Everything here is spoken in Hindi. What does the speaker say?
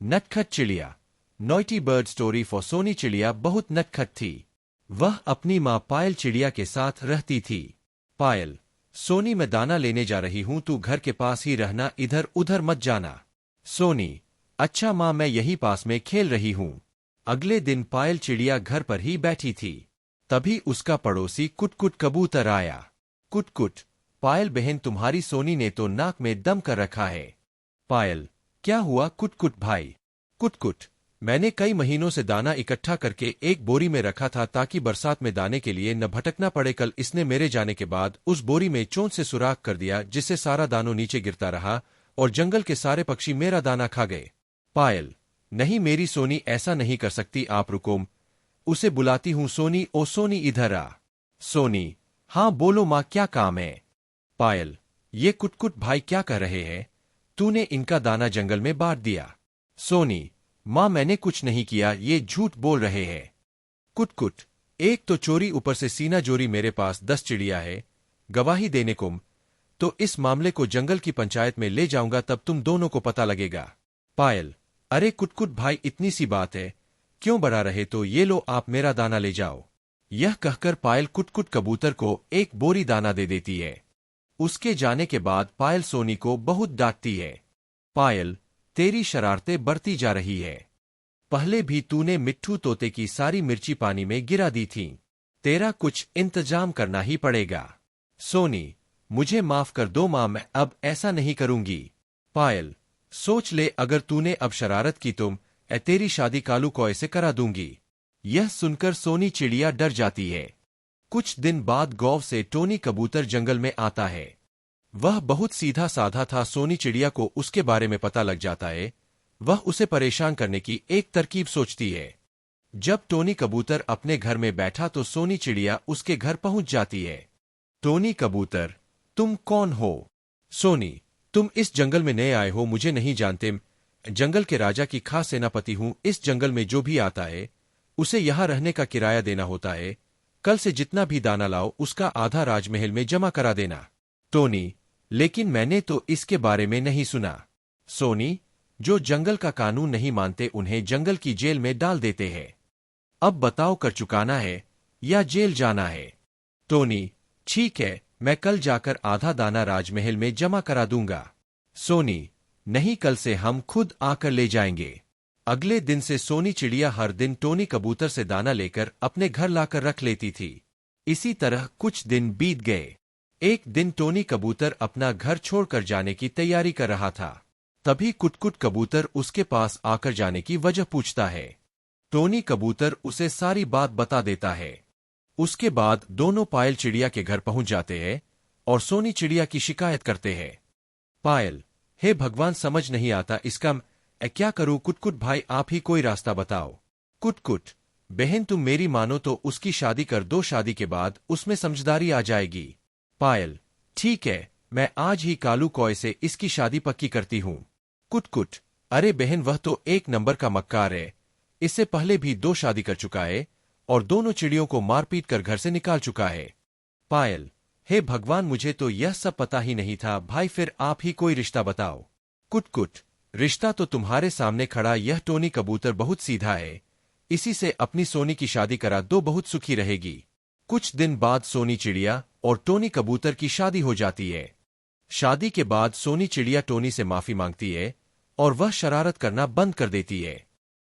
नटखट चिड़िया। Naughty bird story for Soni. चिड़िया बहुत नटखट थी। वह अपनी माँ पायल चिड़िया के साथ रहती थी। पायल, सोनी मैं दाना लेने जा रही हूँ, तू घर के पास ही रहना, इधर उधर मत जाना। सोनी, अच्छा माँ, मैं यही पास में खेल रही हूँ। अगले दिन पायल चिड़िया घर पर ही बैठी थी। तभी उसका पड़ोसी कुटकुट कबूतर आया। कुटकुट, पायल बहन, तुम्हारी सोनी ने तो नाक में दम कर रखा है। पायल, क्या हुआ कुटकुट भाई? कुटकुट, मैंने कई महीनों से दाना इकट्ठा करके एक बोरी में रखा था ताकि बरसात में दाने के लिए न भटकना पड़े। कल इसने मेरे जाने के बाद उस बोरी में चोंच से सुराख कर दिया, जिससे सारा दानों नीचे गिरता रहा और जंगल के सारे पक्षी मेरा दाना खा गए। पायल, नहीं मेरी सोनी ऐसा नहीं कर सकती, आप रुको, उसे बुलाती हूँ। सोनी, ओ सोनी इधर आ। सोनी, हाँ बोलो माँ, क्या काम है? पायल, ये कुटकुट भाई क्या कह रहे हैं? तूने इनका दाना जंगल में बांट दिया। सोनी, माँ मैंने कुछ नहीं किया, ये झूठ बोल रहे हैं। कुटकुट, एक तो चोरी, ऊपर से सीना जोरी। मेरे पास 10 चिड़िया है गवाही देने को, तो इस मामले को जंगल की पंचायत में ले जाऊंगा, तब तुम दोनों को पता लगेगा। पायल, अरे कुटकुट भाई, इतनी सी बात है, क्यों बढ़ा रहे? तो ये लो, आप मेरा दाना ले जाओ। यह कहकर पायल कुटकुट कबूतर को एक बोरी दाना दे देती है। उसके जाने के बाद पायल सोनी को बहुत डांटती है। पायल, तेरी शरारतें बढ़ती जा रही है। पहले भी तूने मिट्ठू तोते की सारी मिर्ची पानी में गिरा दी थी, तेरा कुछ इंतजाम करना ही पड़ेगा। सोनी, मुझे माफ कर दो माँ, मैं अब ऐसा नहीं करूंगी। पायल, सोच ले, अगर तूने अब शरारत की तो तेरी शादी कालू कौए से करा दूंगी। यह सुनकर सोनी चिड़िया डर जाती है। कुछ दिन बाद गांव से टोनी कबूतर जंगल में आता है। वह बहुत सीधा साधा था। सोनी चिड़िया को उसके बारे में पता लग जाता है। वह उसे परेशान करने की एक तरकीब सोचती है। जब टोनी कबूतर अपने घर में बैठा तो सोनी चिड़िया उसके घर पहुंच जाती है। टोनी कबूतर, तुम कौन हो? सोनी, तुम इस जंगल में नए आए हो, मुझे नहीं जानते। जंगल के राजा की खास सेनापति हूं। इस जंगल में जो भी आता है उसे यहां रहने का किराया देना होता है। कल से जितना भी दाना लाओ उसका आधा राजमहल में जमा करा देना। टोनी, लेकिन मैंने तो इसके बारे में नहीं सुना। सोनी, जो जंगल का कानून नहीं मानते उन्हें जंगल की जेल में डाल देते हैं। अब बताओ, कर चुकाना है या जेल जाना है? टोनी, ठीक है, मैं कल जाकर आधा दाना राजमहल में जमा करा दूंगा। सोनी, नहीं, कल से हम खुद आकर ले जाएंगे। अगले दिन से सोनी चिड़िया हर दिन टोनी कबूतर से दाना लेकर अपने घर लाकर रख लेती थी। इसी तरह कुछ दिन बीत गए। एक दिन टोनी कबूतर अपना घर छोड़कर जाने की तैयारी कर रहा था। तभी कुटकुट कबूतर उसके पास आकर जाने की वजह पूछता है। टोनी कबूतर उसे सारी बात बता देता है। उसके बाद दोनों पायल चिड़िया के घर पहुंच जाते हैं और सोनी चिड़िया की शिकायत करते हैं। पायल, हे भगवान, समझ नहीं आता इसका मैं क्या करूं? कुटकुट भाई, आप ही कोई रास्ता बताओ। कुटकुट, बहन तुम मेरी मानो तो उसकी शादी कर दो, शादी के बाद उसमें समझदारी आ जाएगी। पायल, ठीक है, मैं आज ही कालू कौए से इसकी शादी पक्की करती हूँ। कुटकुट, अरे बहन, वह तो एक नंबर का मक्कार है, इससे पहले भी 2 शादी कर चुका है और दोनों चिड़ियों को मारपीट कर घर से निकाल चुका है। पायल, हे भगवान, मुझे तो यह सब पता ही नहीं था। भाई फिर आप ही कोई रिश्ता बताओ। कुटकुट, रिश्ता तो तुम्हारे सामने खड़ा, यह टोनी कबूतर बहुत सीधा है, इसी से अपनी सोनी की शादी करा दो, बहुत सुखी रहेगी। कुछ दिन बाद सोनी चिड़िया और टोनी कबूतर की शादी हो जाती है। शादी के बाद सोनी चिड़िया टोनी से माफी मांगती है और वह शरारत करना बंद कर देती है।